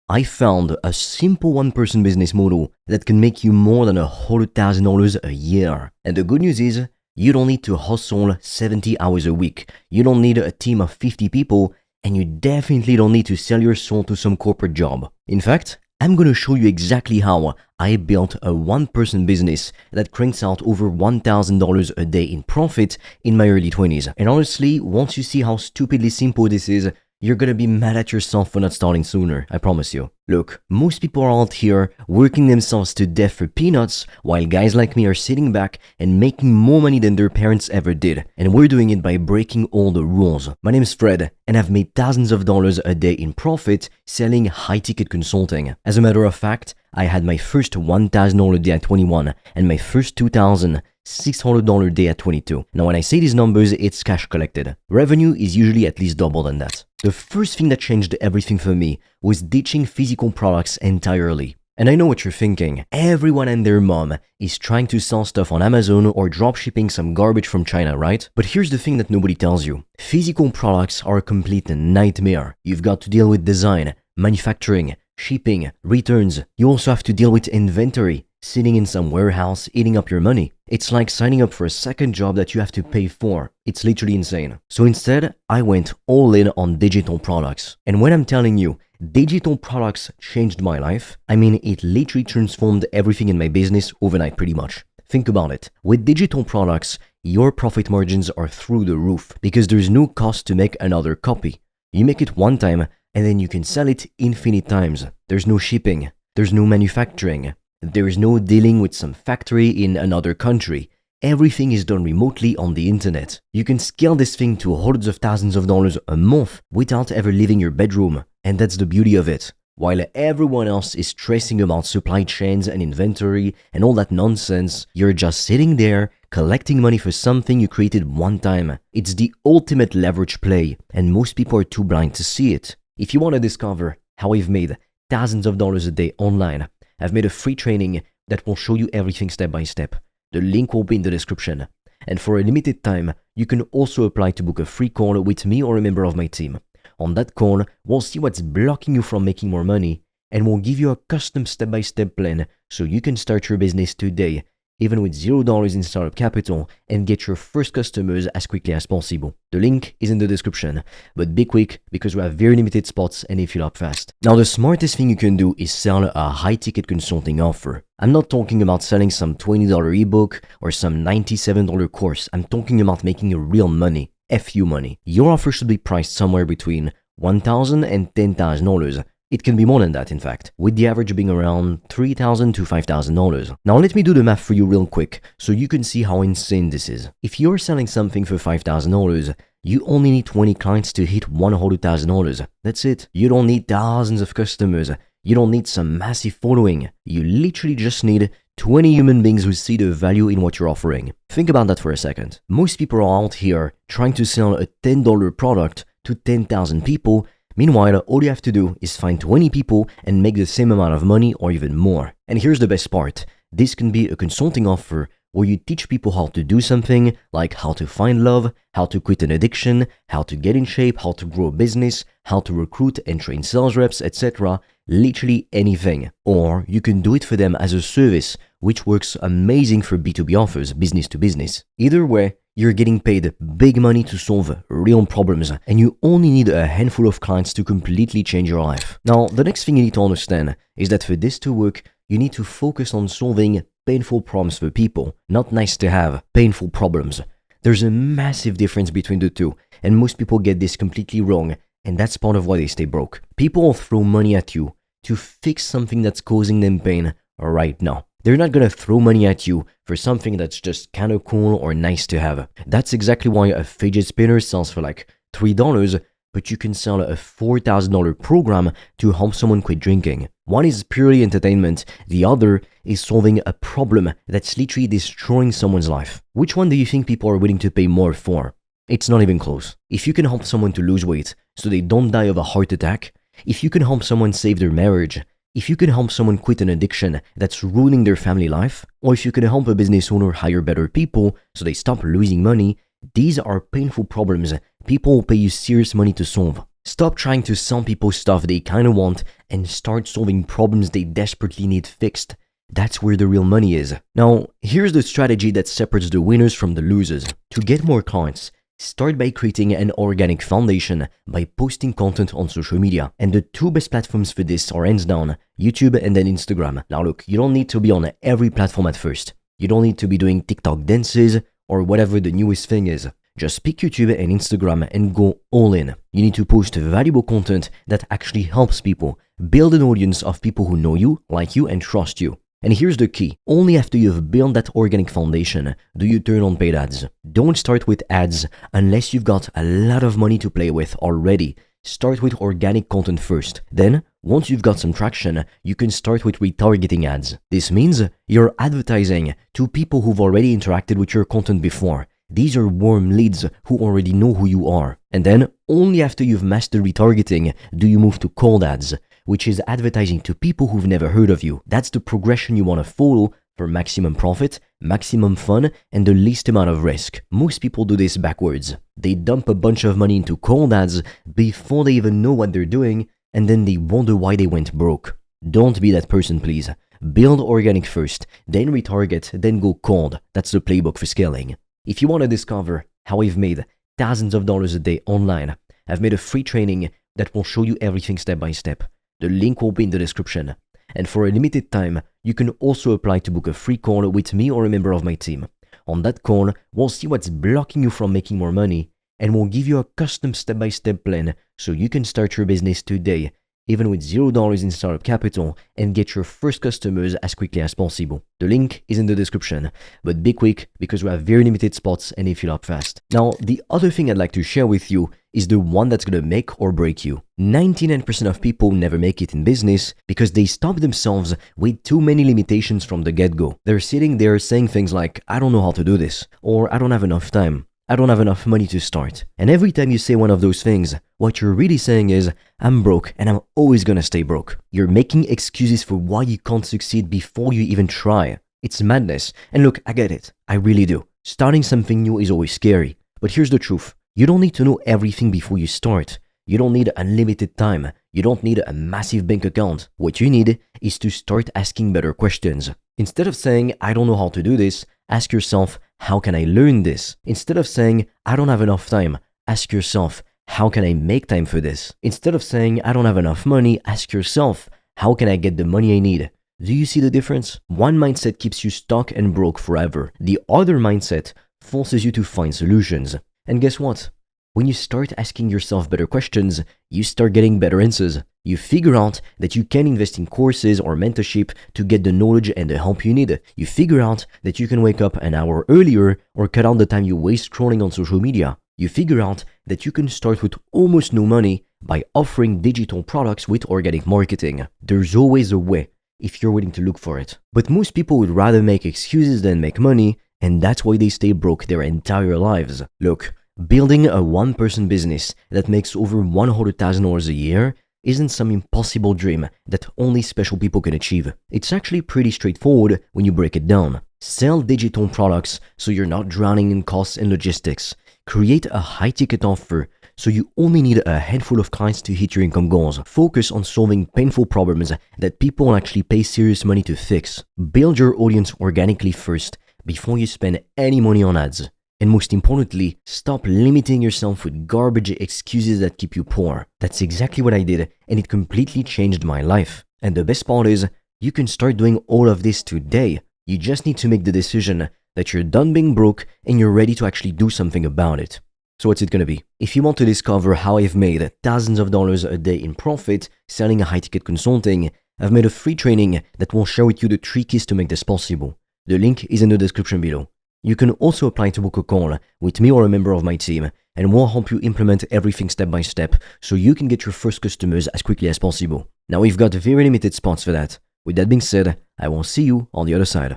I found a simple one-person business model that can make you more than $100,000 a year. And the good news is, you don't need to hustle 70 hours a week. You don't need a team of 50 people, and you definitely don't need to sell your soul to some corporate job. In fact, I'm gonna show you exactly how I built a one-person business that cranks out over $1,000 a day in profit in my early 20s. And honestly, once you see how stupidly simple this is, you're gonna be mad at yourself for not starting sooner, I promise you. Look, most people are out here working themselves to death for peanuts, while guys like me are sitting back and making more money than their parents ever did. And we're doing it by breaking all the rules. My name is Fred, and I've made thousands of dollars a day in profit selling high-ticket consulting. As a matter of fact, I had my first $1,000 day at 21 and my first $2,600 day at 22. Now when I say these numbers, it's cash collected. Revenue is usually at least double than that. The first thing that changed everything for me was ditching physical products entirely. And I know what you're thinking. Everyone and their mom is trying to sell stuff on Amazon or dropshipping some garbage from China, right? But here's the thing that nobody tells you. Physical products are a complete nightmare. You've got to deal with design, manufacturing, shipping, returns. You also have to deal with inventory, sitting in some warehouse, eating up your money. It's like signing up for a second job that you have to pay for. It's literally insane. So instead, I went all in on digital products. And when I'm telling you, digital products changed my life, I mean it literally transformed everything in my business overnight pretty much. Think about it. With digital products, your profit margins are through the roof because there's no cost to make another copy. You make it one time and then you can sell it infinite times. There's no shipping. There's no manufacturing. There is no dealing with some factory in another country. Everything is done remotely on the internet. You can scale this thing to hundreds of thousands of dollars a month without ever leaving your bedroom. And that's the beauty of it. While everyone else is stressing about supply chains and inventory and all that nonsense, you're just sitting there collecting money for something you created one time. It's the ultimate leverage play, and most people are too blind to see it. If you want to discover how I've made thousands of dollars a day online, I've made a free training that will show you everything step by step. The link will be in the description. And for a limited time, you can also apply to book a free call with me or a member of my team. On that call, we'll see what's blocking you from making more money, and we'll give you a custom step-by-step plan so you can start your business today, even with $0 in startup capital, and get your first customers as quickly as possible. The link is in the description, but be quick because we have very limited spots and they fill up fast. Now, the smartest thing you can do is sell a high-ticket consulting offer. I'm not talking about selling some $20 ebook or some $97 course. I'm talking about making real money. FU money. Your offer should be priced somewhere between $1,000 and $10,000. It can be more than that, in fact, with the average being around $3,000 to $5,000. Now let me do the math for you real quick so you can see how insane this is. If you're selling something for $5,000, you only need 20 clients to hit $100,000. That's it. You don't need thousands of customers. You don't need some massive following. You literally just need 20 human beings who see the value in what you're offering. Think about that for a second. Most people are out here trying to sell a $10 product to 10,000 people. Meanwhile, all you have to do is find 20 people and make the same amount of money or even more. And here's the best part. This can be a consulting offer where you teach people how to do something like how to find love, how to quit an addiction, how to get in shape, how to grow a business, how to recruit and train sales reps, etc. Literally anything. Or you can do it for them as a service, which works amazing for B2B offers, business to business. Either way, you're getting paid big money to solve real problems, and you only need a handful of clients to completely change your life. Now, the next thing you need to understand is that for this to work, you need to focus on solving painful problems for people, not nice to have, painful problems. There's a massive difference between the two, and most people get this completely wrong, and that's part of why they stay broke. People will throw money at you to fix something that's causing them pain right now. They're not gonna throw money at you for something that's just kinda cool or nice to have. That's exactly why a fidget spinner sells for like $3, but you can sell a $4,000 program to help someone quit drinking. One is purely entertainment, the other is solving a problem that's literally destroying someone's life. Which one do you think people are willing to pay more for? It's not even close. If you can help someone to lose weight so they don't die of a heart attack, if you can help someone save their marriage, if you can help someone quit an addiction that's ruining their family life, or if you can help a business owner hire better people so they stop losing money, these are painful problems people will pay you serious money to solve. Stop trying to sell people stuff they kinda want and start solving problems they desperately need fixed. That's where the real money is. Now, here's the strategy that separates the winners from the losers. To get more clients, start by creating an organic foundation by posting content on social media. And the two best platforms for this are hands down YouTube and then Instagram. Now look, you don't need to be on every platform at first. You don't need to be doing TikTok dances or whatever the newest thing is. Just pick YouTube and Instagram and go all in. You need to post valuable content that actually helps people. Build an audience of people who know you, like you, and trust you. And here's the key. Only after you've built that organic foundation do you turn on paid ads. Don't start with ads unless you've got a lot of money to play with already. Start with organic content first. Then, once you've got some traction, you can start with retargeting ads. This means you're advertising to people who've already interacted with your content before. These are warm leads who already know who you are. And then, only after you've mastered retargeting do you move to cold ads, which is advertising to people who've never heard of you. That's the progression you want to follow for maximum profit, maximum fun, and the least amount of risk. Most people do this backwards. They dump a bunch of money into cold ads before they even know what they're doing, and then they wonder why they went broke. Don't be that person, please. Build organic first, then retarget, then go cold. That's the playbook for scaling. If you want to discover how I've made thousands of dollars a day online, I've made a free training that will show you everything step by step. The link will be in the description. And for a limited time, you can also apply to book a free call with me or a member of my team. On that call, we'll see what's blocking you from making more money, and we'll give you a custom step-by-step plan so you can start your business today, even with $0 in startup capital, and get your first customers as quickly as possible. The link is in the description, but be quick because we have very limited spots and they fill up fast. Now, the other thing I'd like to share with you is the one that's gonna make or break you. 99% of people never make it in business because they stop themselves with too many limitations from the get-go. They're sitting there saying things like, I don't know how to do this, or I don't have enough time. I don't have enough money to start. And every time you say one of those things, what you're really saying is, I'm broke and I'm always gonna stay broke. You're making excuses for why you can't succeed before you even try. It's madness. And look, I get it. I really do. Starting something new is always scary. But here's the truth. You don't need to know everything before you start. You don't need unlimited time. You don't need a massive bank account. What you need is to start asking better questions. Instead of saying, I don't know how to do this, ask yourself, how can I learn this? Instead of saying, I don't have enough time, ask yourself, how can I make time for this? Instead of saying, I don't have enough money, ask yourself, how can I get the money I need? Do you see the difference? One mindset keeps you stuck and broke forever. The other mindset forces you to find solutions. And guess what? When you start asking yourself better questions, you start getting better answers. You figure out that you can invest in courses or mentorship to get the knowledge and the help you need. You figure out that you can wake up an hour earlier or cut down the time you waste scrolling on social media. You figure out that you can start with almost no money by offering digital products with organic marketing. There's always a way if you're willing to look for it. But most people would rather make excuses than make money, and that's why they stay broke their entire lives. Look, building a one-person business that makes over $100,000 a year isn't some impossible dream that only special people can achieve. It's actually pretty straightforward when you break it down. Sell digital products so you're not drowning in costs and logistics. Create a high-ticket offer so you only need a handful of clients to hit your income goals. Focus on solving painful problems that people actually pay serious money to fix. Build your audience organically first before you spend any money on ads. And most importantly, stop limiting yourself with garbage excuses that keep you poor. That's exactly what I did, and it completely changed my life. And the best part is, you can start doing all of this today. You just need to make the decision that you're done being broke and you're ready to actually do something about it. So what's it gonna be? If you want to discover how I've made thousands of dollars a day in profit selling a high-ticket consulting, I've made a free training that will share with you the 3 keys to make this possible. The link is in the description below. You can also apply to book a call with me or a member of my team, and we'll help you implement everything step by step so you can get your first customers as quickly as possible. Now, we've got very limited spots for that. With that being said, I will see you on the other side.